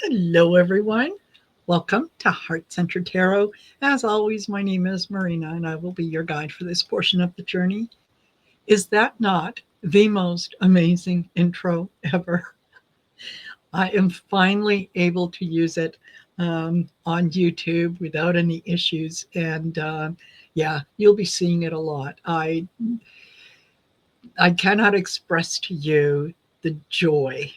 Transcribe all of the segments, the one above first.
Hello, everyone. Welcome to Heart Centered Tarot. As always, my name is Marina, and I will be your guide for this portion of the journey. Is that not the most amazing intro ever? I am finally able to use it on YouTube without any issues, and yeah, you'll be seeing it a lot. I cannot express to you the joy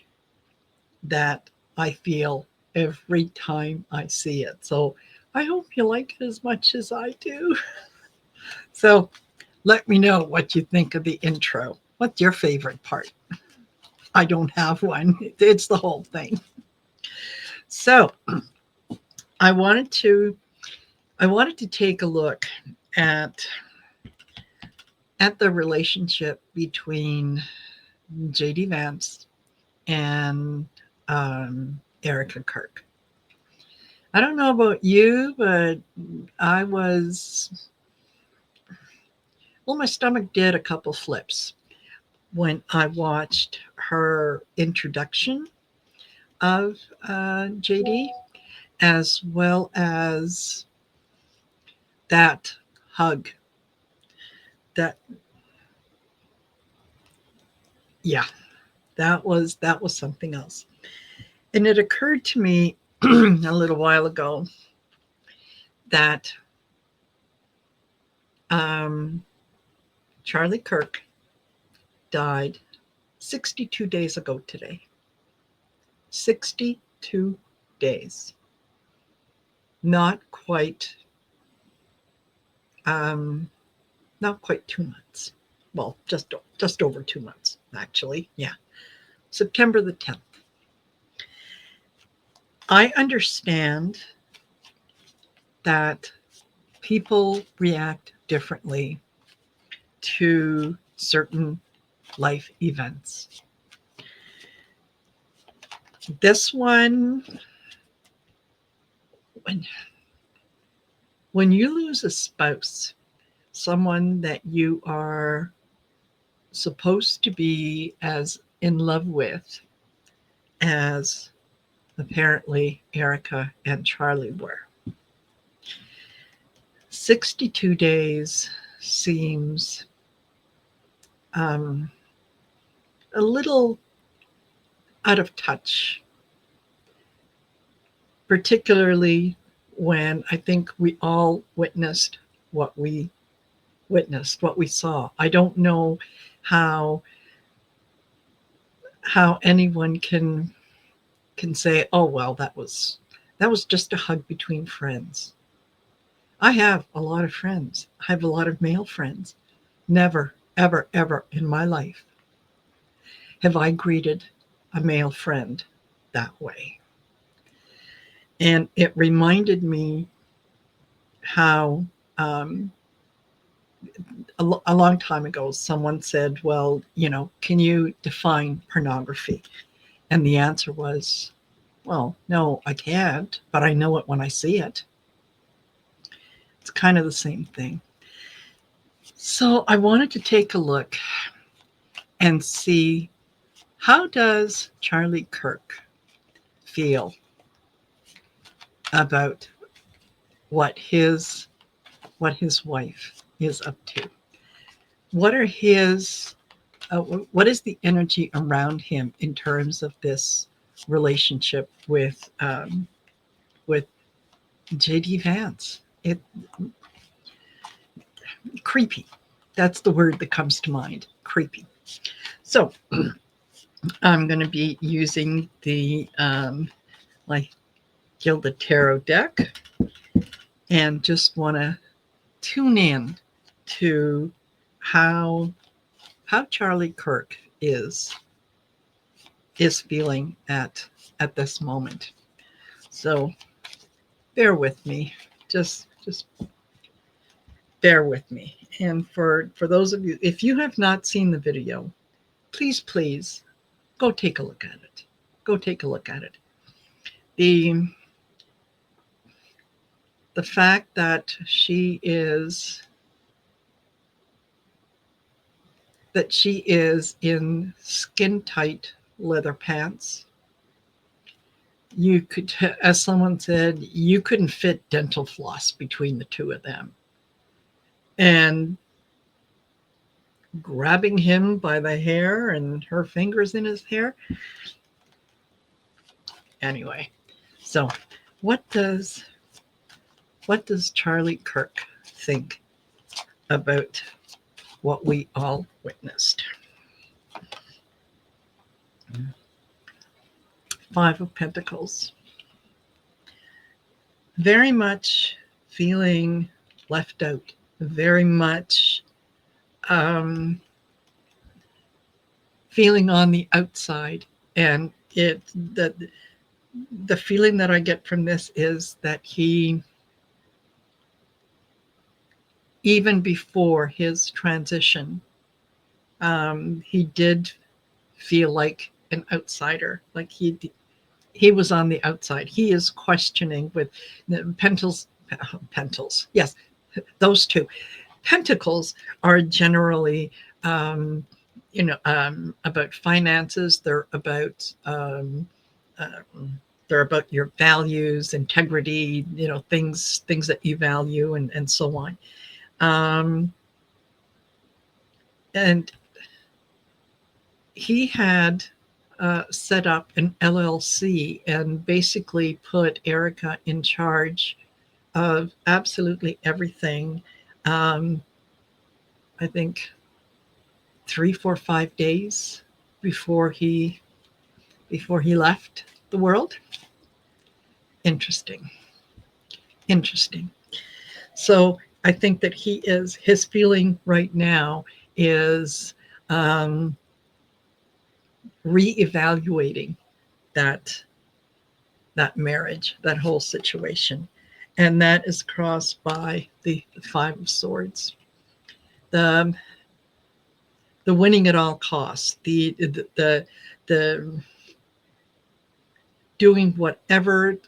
that I feel every time I see it. So I hope you like it as much as I do. So let me know what you think of the intro. What's your favorite part? I don't have one. It's the whole thing. So I wanted to take a look at the relationship between JD Vance and Erica Kirk. I don't know about you, but I was my stomach did a couple flips when I watched her introduction of JD, as well as that hug. That yeah, that was something else. And it occurred to me a little while ago that um, Charlie Kirk died 62 days ago today. 62 days. Not quite um, not quite 2 months. Well, just over 2 months, actually. Yeah, September the 10th. I understand that people react differently to certain life events. This one, when you lose a spouse, someone that you are supposed to be as in love with as apparently Erica and Charlie were. 62 days seems um, a little out of touch, particularly when I think we all what we what we saw. I don't know how anyone can say, "Oh well, that was just a hug between friends." I have a lot of friends. I have a lot of male friends. Never, ever, ever in my life have I greeted a male friend that way. And it reminded me how a long time ago someone said, well, can you define pornography? And the answer was, well, no, I can't, but I know it when I see it. It's kind of the same thing. So I wanted to take a look and see, how does Charlie Kirk feel about what his wife is up to? What are his what is the energy around him in terms of this relationship with JD Vance? It creepy. That's the word that comes to mind. Creepy. So I'm going to be using the like Gilded Tarot deck, and just want to tune in to how Charlie Kirk is feeling at this moment. So bear with me. Just bear with me. And for those of you, if you have not seen the video, please go take a look at it. Go take a look at it. The fact that she is in skin tight leather pants you could, as someone said, you couldn't fit dental floss between the two of them. And grabbing him by the hair and her fingers in his hair. Anyway, so what does Charlie Kirk think about what we all witnessed? Five of Pentacles. Very much feeling left out, very much feeling on the outside. And the feeling that I get from this is that he, even before his transition, he did feel like an outsider, like he was on the outside. He is questioning with the pentacles. Yes, those two. Pentacles are generally, about finances. They're about your values, integrity, things that you value, and so on. And he had set up an LLC and basically put Erica in charge of absolutely everything. I think 3, 4, 5 days before he left the world. Interesting. So I think that his feeling right now is reevaluating that marriage, that whole situation. And that is crossed by the Five of Swords. The winning at all costs, the doing whatever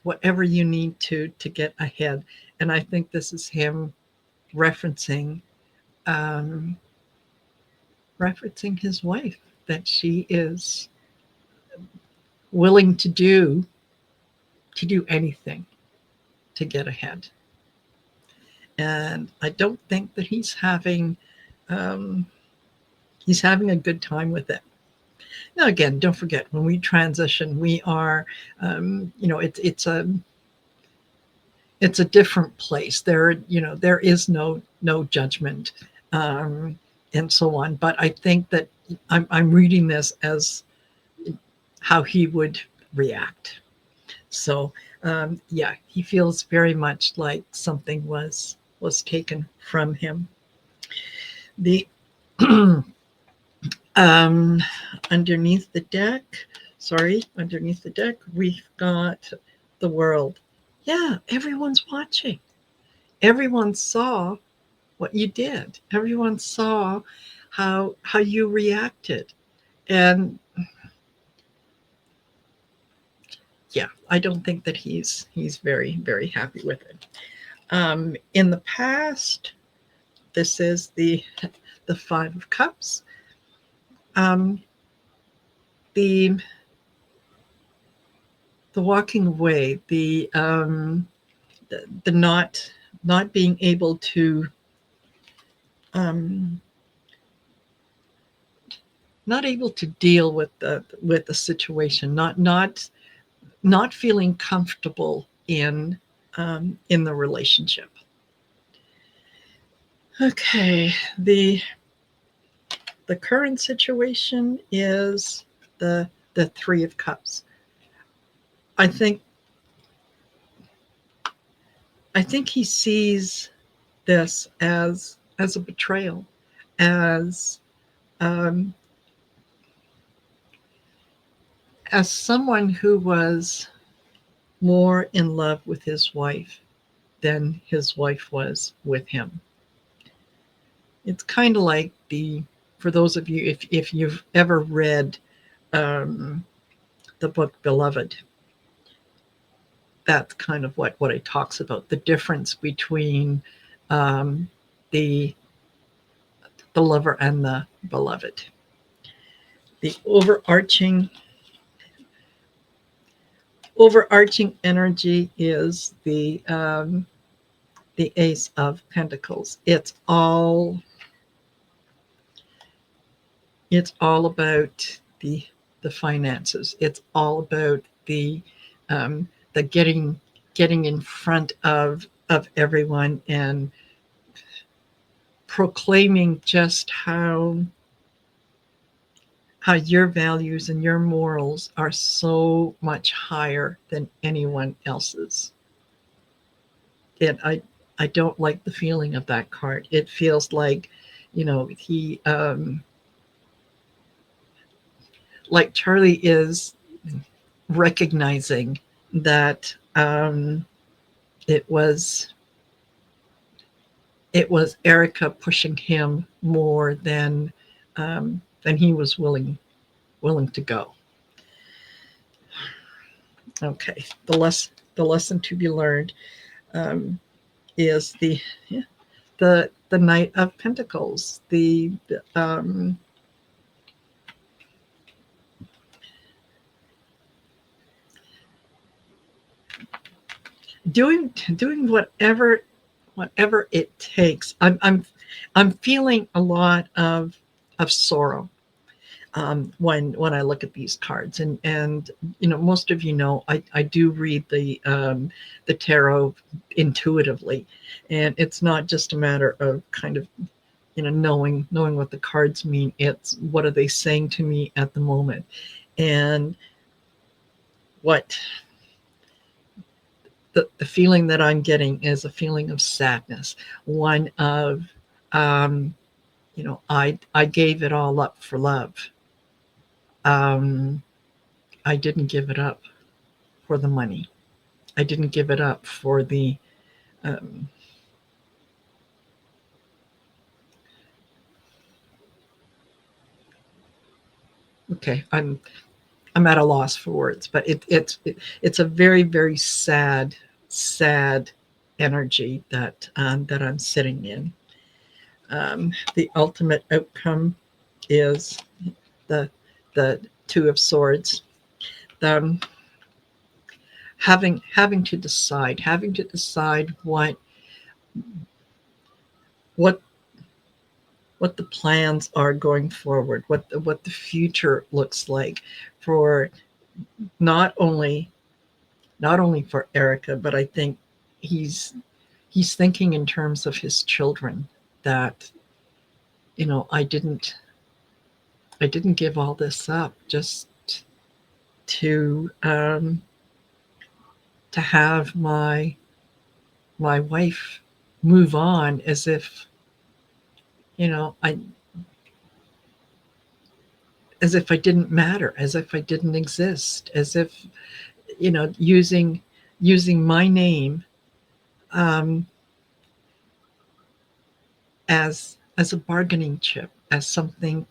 you need to get ahead. And I think this is him referencing his wife, that she is willing to do anything to get ahead. And I don't think that he's having a good time with it. Now, again, don't forget, when we transition, we are, it's a different place. There is no judgment, and so on. But I think that I'm reading this as how he would react. So, yeah, he feels very much like something was taken from him. The underneath the deck, we've got the World. Yeah, everyone's watching. Everyone saw what you did. Everyone saw how you reacted. And yeah, I don't think that he's very, very happy with it. In the past, this is the Five of Cups. The walking away, the not being able to deal with the situation, not feeling comfortable in the relationship. Okay, the current situation is the Three of Cups. I think he sees this as a betrayal, as someone who was more in love with his wife than his wife was with him. It's kind of like for those of you, if you've ever read the book Beloved, that's kind of what it talks about, the difference between the lover and the beloved. overarching energy is the Ace of Pentacles. It's all about the finances. It's all about the getting in front of everyone and proclaiming just how your values and your morals are so much higher than anyone else's. And I don't like the feeling of that card. It feels like, he like Charlie is recognizing that it was Erica pushing him more than he was willing to go. Okay, the lesson to be learned um, is the Knight of Pentacles, the doing whatever it takes. I'm feeling a lot of sorrow when I look at these cards, and most of I do read the tarot intuitively, and it's not just a matter of kind of knowing what the cards mean. It's what are they saying to me at the moment, and what the feeling that I'm getting is a feeling of sadness, one of I gave it all up for love. um, I didn't give it up for the money. I didn't give it up for the um, okay. I'm at a loss for words, but it's a very, very sad energy that I'm sitting in. The ultimate outcome is the the Two of Swords. Um, having to decide what what the plans are going forward, what the future looks like for not only for Erica, but I think he's thinking in terms of his children, that I didn't give all this up just to have my wife move on as if I didn't matter, as if I didn't exist, as if using my name um, as a bargaining chip, as something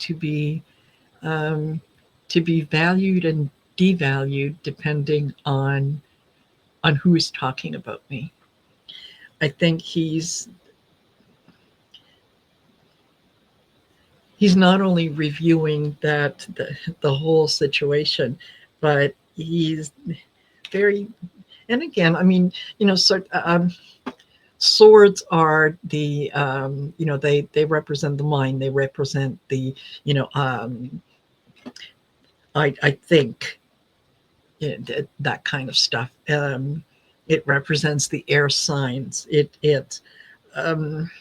um, to be valued and devalued depending on who is talking about me. I think he's not only reviewing the whole situation, but he's very, and again, I mean, swords are they represent the mind, they represent the you know I think that kind of stuff. It represents the air signs. Um,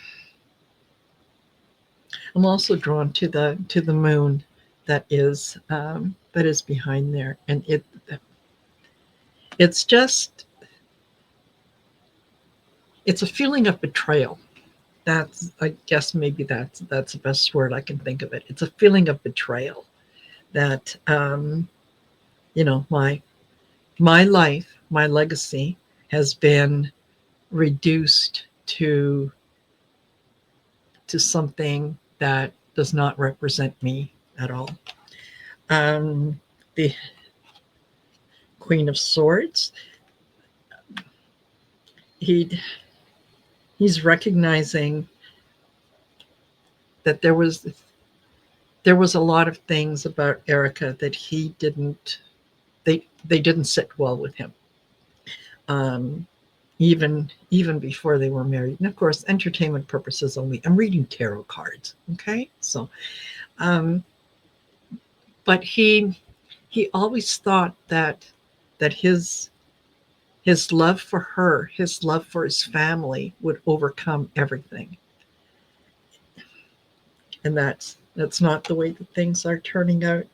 I'm also drawn to the moon that is behind there, and it's just it's a feeling of betrayal. That's, I guess, maybe that's the best word I can think of it. It's a feeling of betrayal that my life, my legacy has been reduced to something that does not represent me at all. Um, the Queen of Swords, he he's recognizing that there was a lot of things about Erica that he didn't they didn't sit well with him. Um, even before they were married. And of course, entertainment purposes only. I'm reading tarot cards. Okay. So um, but he always thought that his love for her, his love for his family would overcome everything. And that's not the way that things are turning out.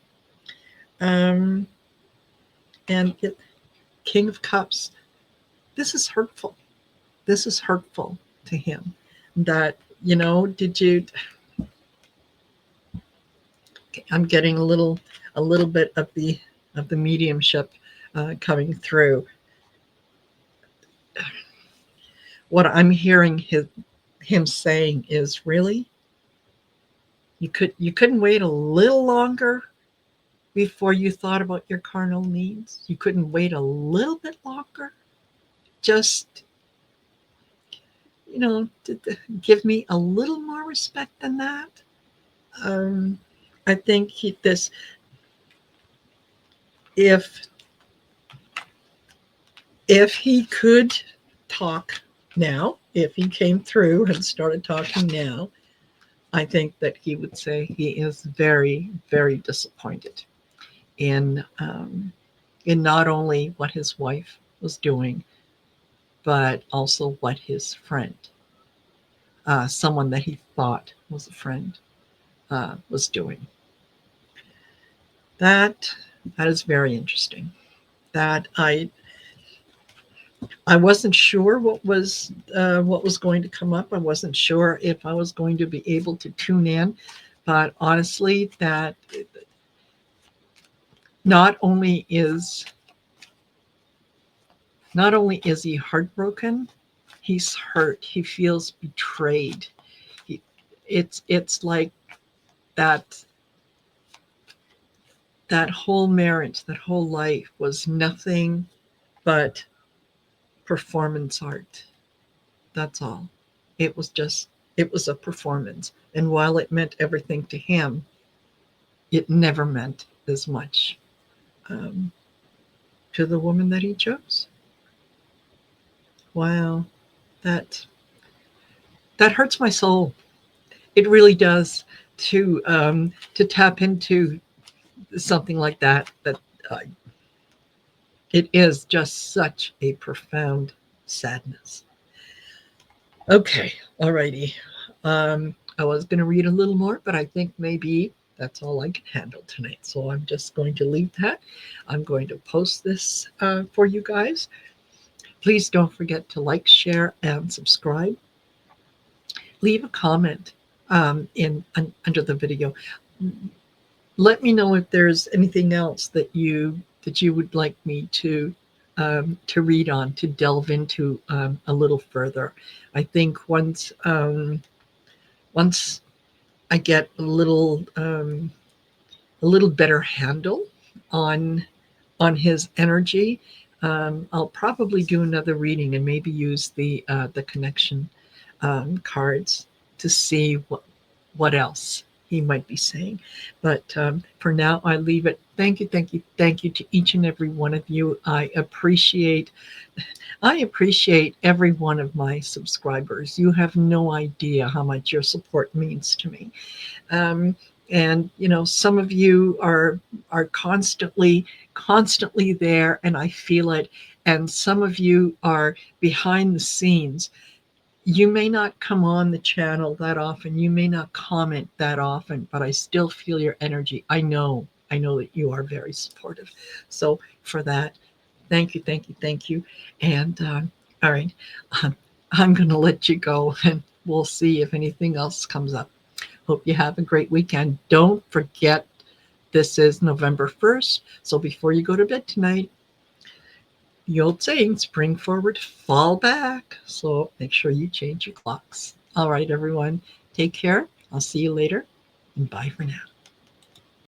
Um, and it, King of Cups, this is hurtful. This is hurtful to him. That, did you I'm getting a little bit of the mediumship coming through. What I'm hearing him saying is, really, you couldn't wait a little longer before you thought about your carnal needs. You couldn't wait a little bit longer. Just to give me a little more respect than that. Um, I think if if he could talk now, if he came through and started talking now, I think that he would say he is very, very disappointed in not only what his wife was doing, but also what his friend, someone that he thought was a friend, was doing. That is very interesting. That I wasn't sure what was going to come up. I wasn't sure if I was going to be able to tune in, but honestly, that not only is not only is he heartbroken, he's hurt. He feels betrayed. He, it's like that that whole marriage, that whole life was nothing but performance art. That's all. It was just, it was a performance. And while it meant everything to him, it never meant as much um, to the woman that he chose. Wow, that that hurts my soul. It really does to tap into something like that. That uh, it is just such a profound sadness. Okay, alrighty. I was going to read a little more, but I think maybe that's all I can handle tonight. So I'm just going to leave that. I'm going to post this for you guys. Please don't forget to like, share, and subscribe. Leave a comment under the video. Let me know if there's anything else that you would like me to read on, to delve into a little further. I think once I get a little better handle on his energy, I'll probably do another reading and maybe use the connection cards to see what else he might be saying. But for now, I leave it. Thank you, thank you, thank you to each and every one of you. I appreciate every one of my subscribers. You have no idea how much your support means to me. And some of you are constantly there, and I feel it. And some of you are behind the scenes. You may not come on the channel that often, you may not comment that often, but I still feel your energy. I know that you are very supportive. So for that, thank you, thank you, thank you. And all right, um, I'm going to let you go, and we'll see if anything else comes up. Hope you have a great weekend. Don't forget, this is November 1st. So before you go to bed tonight, the old saying, spring forward, fall back. So make sure you change your clocks. All right, everyone. Take care. I'll see you later. And bye for now.